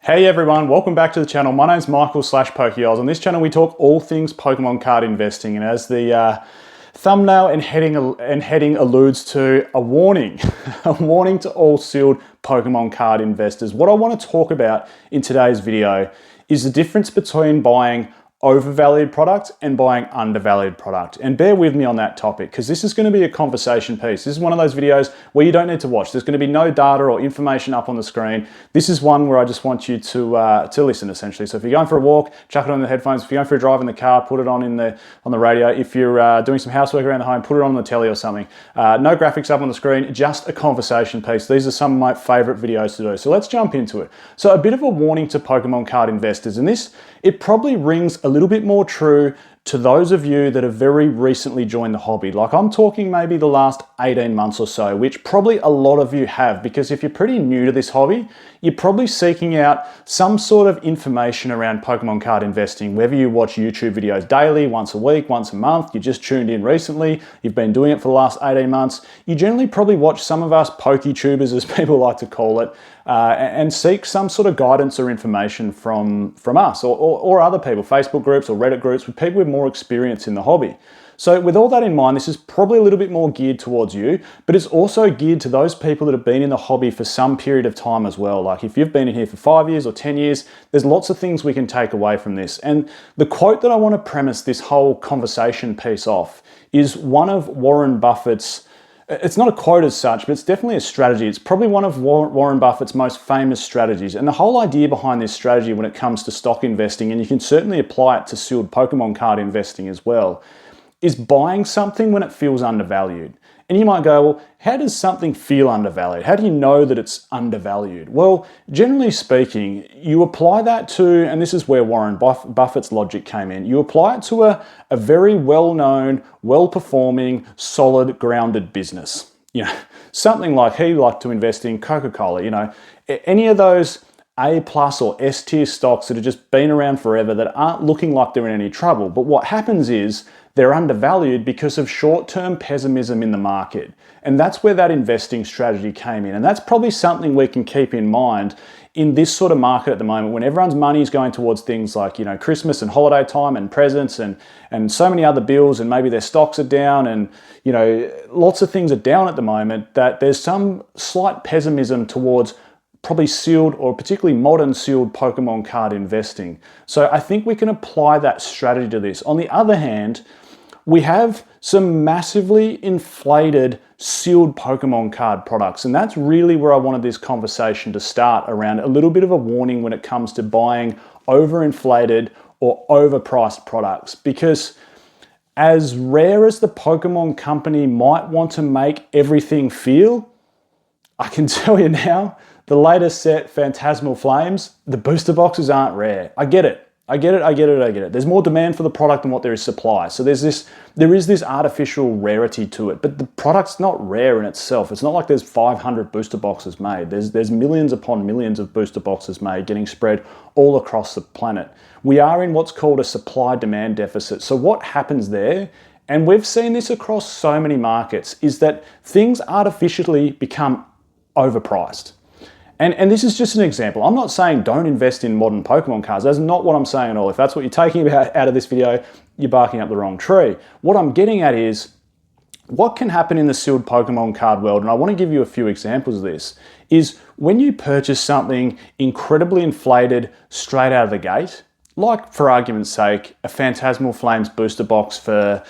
Hey everyone, welcome back to the channel. My name's Michael /Pokeyoz. On this channel we talk all things Pokemon card investing, and as the thumbnail and heading alludes to, a warning. A warning to all sealed Pokemon card investors. What I want to talk about in today's video is the difference between buying overvalued product and buying undervalued product. And bear with me on that topic, because this is going to be a conversation piece. This is one of those videos where you don't need to watch. There's going to be no data or information up on the screen. This is one where I just want you to listen, essentially. So if you're going for a walk, chuck it on the headphones. If you're going for a drive in the car, put it on the radio. If you're doing some housework around the home, put it on the telly or something. No graphics up on the screen, just a conversation piece. These are some of my favorite videos to do. So let's jump into it. So a bit of a warning to Pokemon card investors, and this, it probably rings a little bit more true to those of you that have very recently joined the hobby. Like, I'm talking maybe the last 18 months or so, which probably a lot of you have, because if you're pretty new to this hobby, you're probably seeking out some sort of information around Pokemon card investing, whether you watch YouTube videos daily, once a week, once a month, you just tuned in recently, you've been doing it for the last 18 months, you generally probably watch some of us PokeTubers, as people like to call it, and seek some sort of guidance or information from us or other people, Facebook groups or Reddit groups with people with more experience in the hobby. So with all that in mind, this is probably a little bit more geared towards you, but it's also geared to those people that have been in the hobby for some period of time as well. Like, if you've been in here for 5 years or 10 years, there's lots of things we can take away from this. And the quote that I want to premise this whole conversation piece off is one of Warren Buffett's. It's not a quote as such, but it's definitely a strategy. It's probably one of Warren Buffett's most famous strategies. And the whole idea behind this strategy when it comes to stock investing, and you can certainly apply it to sealed Pokemon card investing as well, is buying something when it feels undervalued. And you might go, well, how does something feel undervalued? How do you know that it's undervalued? Well, generally speaking, you apply that to, and this is where Warren Buffett's logic came in, you apply it to a very well-known, well-performing, solid, grounded business. You know, something like he liked to invest in Coca-Cola, you know, any of those A+ or S tier stocks that have just been around forever that aren't looking like they're in any trouble. But what happens is they're undervalued because of short-term pessimism in the market. And that's where that investing strategy came in. And that's probably something we can keep in mind in this sort of market at the moment, when everyone's money is going towards things like, you know, Christmas and holiday time and presents and so many other bills, and maybe their stocks are down, and, you know, lots of things are down at the moment, that there's some slight pessimism towards probably sealed, or particularly modern sealed, Pokemon card investing. So I think we can apply that strategy to this. On the other hand, we have some massively inflated sealed Pokemon card products, and that's really where I wanted this conversation to start, around a little bit of a warning when it comes to buying overinflated or overpriced products. Because as rare as the Pokemon company might want to make everything feel, I can tell you now, the latest set, Phantasmal Flames, the booster boxes aren't rare. I get it. There's more demand for the product than what there is supply. So there is this artificial rarity to it, but the product's not rare in itself. It's not like there's 500 booster boxes made. There's millions upon millions of booster boxes made, getting spread all across the planet. We are in what's called a supply-demand deficit. So what happens there, and we've seen this across so many markets, is that things artificially become overpriced. And this is just an example. I'm not saying don't invest in modern Pokemon cards. That's not what I'm saying at all. If that's what you're taking out of this video, you're barking up the wrong tree. What I'm getting at is what can happen in the sealed Pokemon card world, and I want to give you a few examples of this, is when you purchase something incredibly inflated straight out of the gate, like, for argument's sake, a Phantasmal Flames booster box for,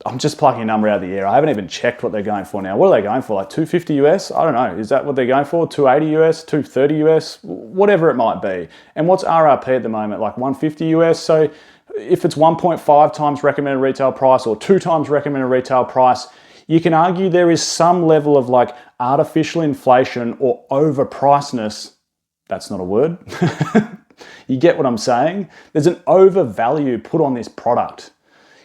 I'm just plucking a number out of the air. I haven't even checked what they're going for now. What are they going for? Like $250 US? I don't know. Is that what they're going for? $280 US? $230 US? Whatever it might be. And what's RRP at the moment? Like $150 US? So if it's 1.5 times recommended retail price or 2 times recommended retail price, you can argue there is some level of like artificial inflation or overpricedness. That's not a word. You get what I'm saying? There's an overvalue put on this product.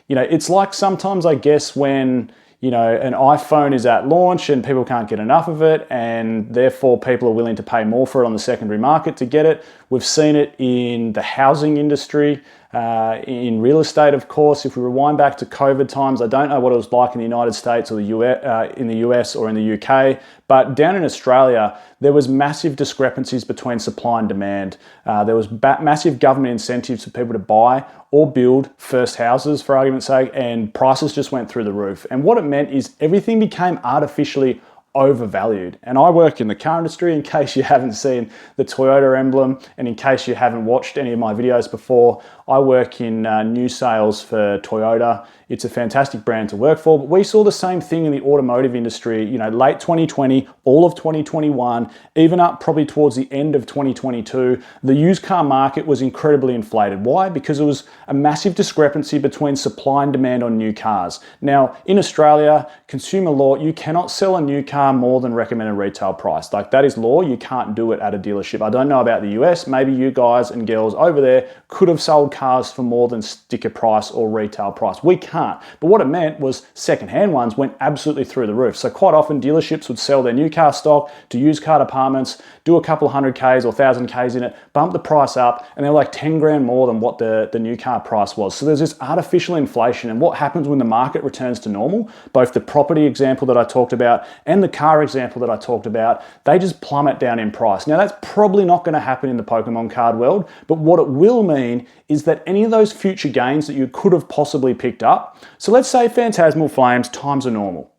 You know, it's like sometimes, I guess, when, you know, an iPhone is at launch and people can't get enough of it, and therefore people are willing to pay more for it on the secondary market to get it. We've seen it in the housing industry. in real estate, of course. If we rewind back to COVID times, I don't know what it was like in the United States or in the US or in the UK, but down in Australia, there was massive discrepancies between supply and demand. There was massive government incentives for people to buy or build first houses, for argument's sake, and prices just went through the roof. And what it meant is everything became artificially overvalued. And I work in the car industry, in case you haven't seen the Toyota emblem, and in case you haven't watched any of my videos before, I work in new sales for Toyota. It's a fantastic brand to work for, but we saw the same thing in the automotive industry, late 2020, all of 2021, even up probably towards the end of 2022. The used car market was incredibly inflated. Why? Because there was a massive discrepancy between supply and demand on new cars. Now, in Australia, consumer law, you cannot sell a new car more than recommended retail price. Like, that is law. You can't do it at a dealership. I don't know about the US. Maybe you guys and girls over there could have sold cars for more than sticker price or retail price. We can't. But what it meant was secondhand ones went absolutely through the roof. So quite often dealerships would sell their new car stock to used car departments, do a couple of 100Ks or 1,000Ks in it, bump the price up, and they're like 10 grand more than what the new car price was. So there's this artificial inflation. And what happens when the market returns to normal, both the property example that I talked about and the car example that I talked about, they just plummet down in price. Now, that's probably not going to happen in the Pokemon card world, but what it will mean is that any of those future gains that you could have possibly picked up, so let's say Phantasmal Flames times are normal,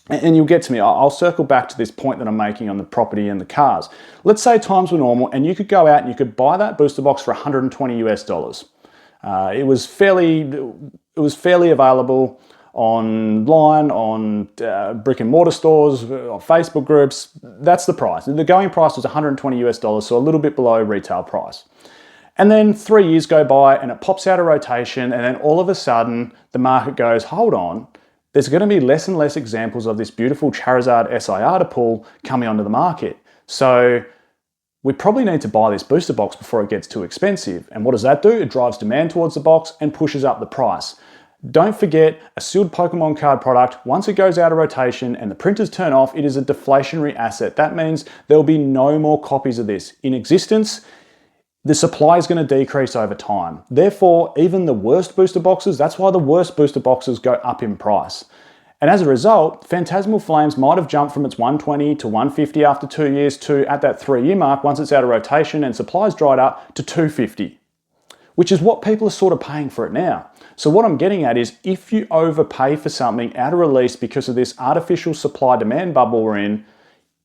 and you'll get to me, I'll circle back to this point that I'm making on the property and the cars. Let's say times were normal and you could go out and you could buy that booster box for 120 US dollars. It was fairly available online, on brick and mortar stores, on Facebook groups. That's the price. The going price was 120 US dollars, so a little bit below retail price. And then 3 years go by and it pops out of rotation, and then all of a sudden the market goes, hold on, there's going to be less and less examples of this beautiful Charizard SIR to pull coming onto the market. So we probably need to buy this booster box before it gets too expensive. And what does that do? It drives demand towards the box and pushes up the price. Don't forget, a sealed Pokemon card product, once it goes out of rotation and the printers turn off, it is a deflationary asset. That means there will be no more copies of this in existence. The supply is going to decrease over time. Therefore, even the worst booster boxes, that's why the worst booster boxes go up in price. And as a result, Phantasmal Flames might have jumped from its 120 to 150 after 2 years to, at that 3-year mark, once it's out of rotation and supply's dried up, to 250, which is what people are sort of paying for it now. So what I'm getting at is, if you overpay for something out of release because of this artificial supply-demand bubble we're in,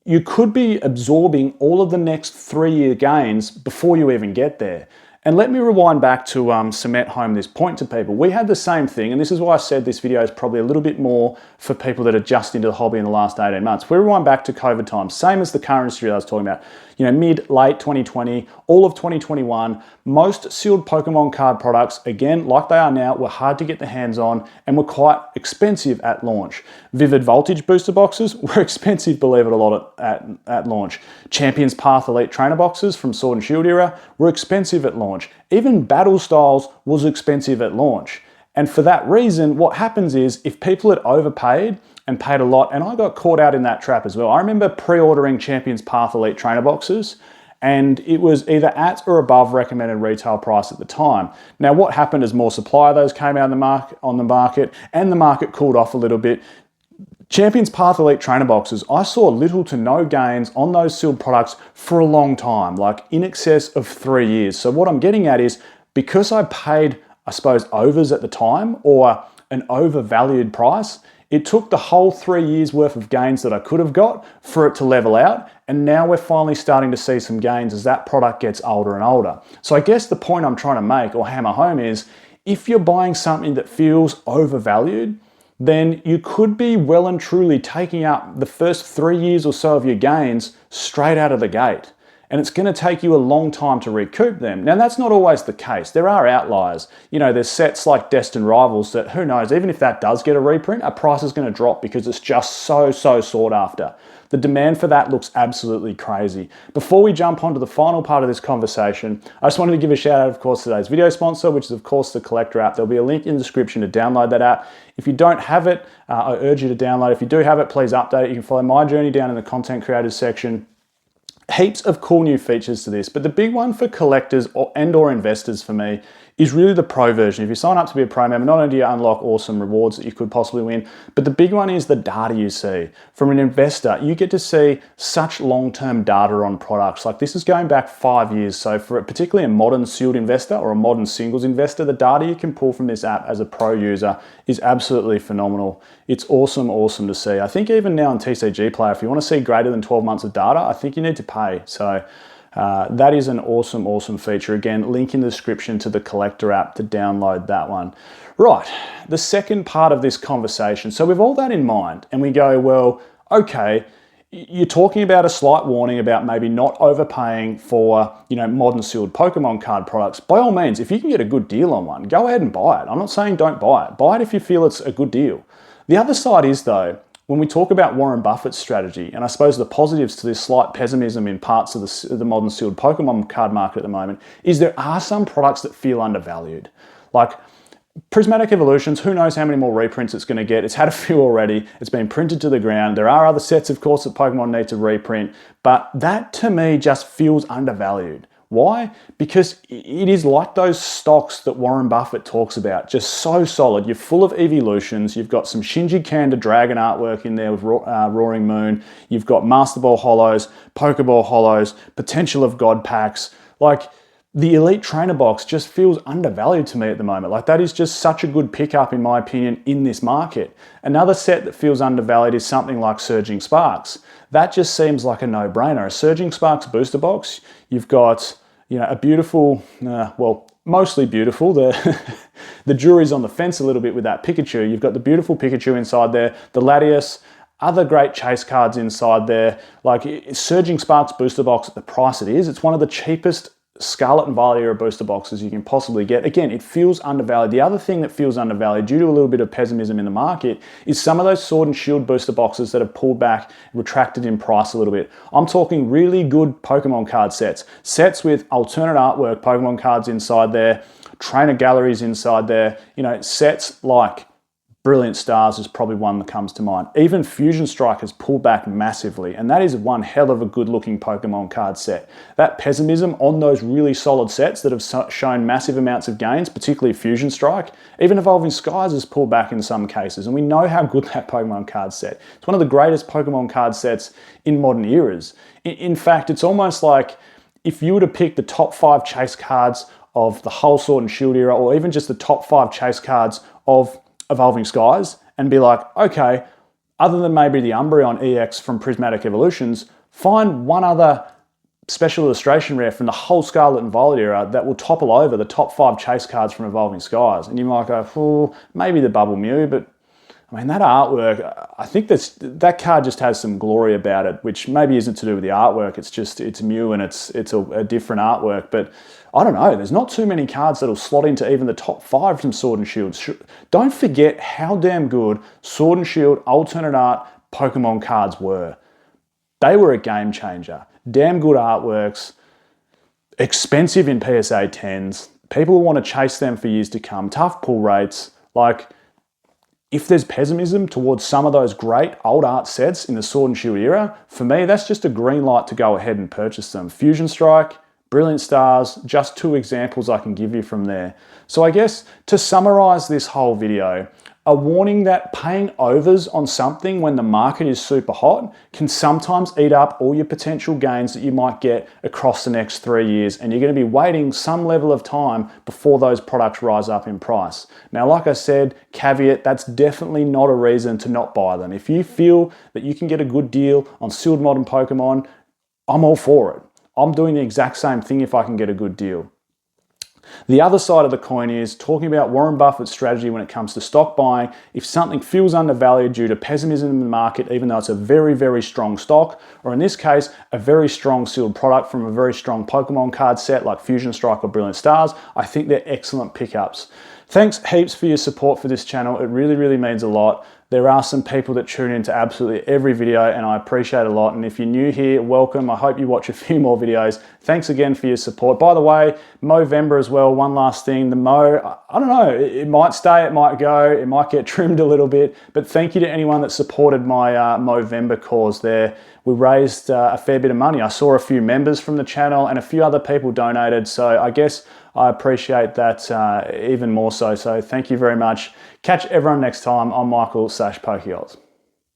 you could be absorbing all of the next 3-year gains before you even get there. And let me rewind back to cement home this point to people. We had the same thing, and this is why I said this video is probably a little bit more for people that are just into the hobby in the last 18 months. We rewind back to COVID times, same as the car industry that I was talking about. Mid, late 2020, all of 2021, most sealed Pokemon card products, again, like they are now, were hard to get the hands on and were quite expensive at launch. Vivid Voltage booster boxes were expensive, believe it or not, at launch. Champions Path Elite trainer boxes from Sword and Shield era were expensive at launch. Even Battle Styles was expensive at launch. And for that reason, what happens is, if people had overpaid and paid a lot, and I got caught out in that trap as well. I remember pre-ordering Champions Path Elite trainer boxes, and it was either at or above recommended retail price at the time. Now, what happened as more supply of those came out on the market, and the market cooled off a little bit. Champions Path Elite trainer boxes, I saw little to no gains on those sealed products for a long time, like in excess of 3 years. So what I'm getting at is, because I paid, I suppose, overs at the time, or an overvalued price, it took the whole 3 years worth of gains that I could have got for it to level out. And now we're finally starting to see some gains as that product gets older and older. So I guess the point I'm trying to make, or hammer home, is, if you're buying something that feels overvalued, then you could be well and truly taking up the first 3 years or so of your gains straight out of the gate. And it's going to take you a long time to recoup them. Now, that's not always the case. There are outliers. There's sets like Destined Rivals that, who knows, even if that does get a reprint, our price is going to drop because it's just so sought after. The demand for that looks absolutely crazy. Before we jump onto the final part of this conversation, I just wanted to give a shout out, of course, to today's video sponsor, which is, of course, the Collector app. There'll be a link in the description to download that app. If you don't have it, I urge you to download it. If you do have it, please update it. You can follow my journey down in the content creators section. Heaps of cool new features to this, but the big one for collectors or investors for me is really the pro version. If you sign up to be a pro member, not only do you unlock awesome rewards that you could possibly win, but the big one is the data you see. From an investor, you get to see such long-term data on products. Like this is going back 5 years. So for particularly a modern sealed investor or a modern singles investor, the data you can pull from this app as a pro user is absolutely phenomenal. It's awesome to see. I think even now on TCG Player, if you want to see greater than 12 months of data, I think you need to pay. So that is an awesome feature. Again, link in the description to the collector app to download that one. Right, the second part of this conversation. So with all that in mind, and we go, well, okay, you're talking about a slight warning about maybe not overpaying for, modern sealed Pokemon card products. By all means, if you can get a good deal on one, go ahead and buy it. I'm not saying don't buy it. Buy it if you feel it's a good deal. The other side is though, when we talk about Warren Buffett's strategy, and I suppose the positives to this slight pessimism in parts of the modern sealed Pokemon card market at the moment, is there are some products that feel undervalued. Like Prismatic Evolutions, who knows how many more reprints it's going to get. It's had a few already. It's been printed to the ground. There are other sets, of course, that Pokemon need to reprint, but that to me just feels undervalued. Why? Because it is like those stocks that Warren Buffett talks about, just so solid. You're full of evolutions. You've got some Shinji Kanda Dragon artwork in there with Roaring Moon. You've got Master Ball Hollows, Pokeball Hollows, potential of God packs. Like the Elite Trainer box just feels undervalued to me at the moment. Like that is just such a good pickup in my opinion in this market. Another set that feels undervalued is something like Surging Sparks. That just seems like a no-brainer. A Surging Sparks booster box, you've got a beautiful, mostly beautiful. The jury's on the fence a little bit with that Pikachu. You've got the beautiful Pikachu inside there, the Latias, other great chase cards inside there. Like Surging Sparks booster box at the price it is, it's one of the cheapest Scarlet and Violet era booster boxes you can possibly get. Again, it feels undervalued. The other thing that feels undervalued due to a little bit of pessimism in the market is some of those Sword and Shield booster boxes that have pulled back, retracted in price a little bit. I'm talking really good Pokemon card sets. Sets with alternate artwork, Pokemon cards inside there, trainer galleries inside there, sets like Brilliant Stars is probably one that comes to mind. Even Fusion Strike has pulled back massively, and that is one hell of a good-looking Pokemon card set. That pessimism on those really solid sets that have shown massive amounts of gains, particularly Fusion Strike, even Evolving Skies has pulled back in some cases, and we know how good that Pokemon card set. It's one of the greatest Pokemon card sets in modern eras. In fact, it's almost like if you were to pick the top 5 chase cards of the whole Sword and Shield era, or even just the top 5 chase cards of Evolving Skies, and be like, okay, other than maybe the Umbreon EX from Prismatic Evolutions, find one other special illustration rare from the whole Scarlet and Violet era that will topple over the top 5 chase cards from Evolving Skies. And you might go, oh, maybe the Bubble Mew, but I mean, that artwork, I think that card just has some glory about it, which maybe isn't to do with the artwork. It's Mew and it's a different artwork. But I don't know, there's not too many cards that'll slot into even the top 5 from Sword and Shield. Don't forget how damn good Sword and Shield alternate art Pokemon cards were. They were a game changer. Damn good artworks, expensive in PSA 10s. People will want to chase them for years to come. Tough pull rates. Like, if there's pessimism towards some of those great old art sets in the Sword and Shield era, for me, that's just a green light to go ahead and purchase them. Fusion Strike, Brilliant Stars, just 2 examples I can give you from there. So I guess to summarize this whole video, a warning that paying overs on something when the market is super hot can sometimes eat up all your potential gains that you might get across the next 3 years, and you're going to be waiting some level of time before those products rise up in price. Now, like I said, caveat, that's definitely not a reason to not buy them. If you feel that you can get a good deal on sealed modern Pokemon, I'm all for it. I'm doing the exact same thing if I can get a good deal. The other side of the coin is talking about Warren Buffett's strategy when it comes to stock buying. If something feels undervalued due to pessimism in the market, even though it's a very, very strong stock, or in this case, a very strong sealed product from a very strong Pokemon card set like Fusion Strike or Brilliant Stars, I think they're excellent pickups. Thanks heaps for your support for this channel. It really, really means a lot. There are some people that tune into absolutely every video, and I appreciate it a lot. And if you're new here, welcome. I hope you watch a few more videos. Thanks again for your support. By the way, Movember as well, one last thing. The Mo, I don't know, it might stay, it might go, it might get trimmed a little bit, but thank you to anyone that supported my Movember cause there. We raised a fair bit of money. I saw a few members from the channel and a few other people donated, so I guess I appreciate that even more so. So thank you very much. Catch everyone next time. I'm Michael /Pokey Oz.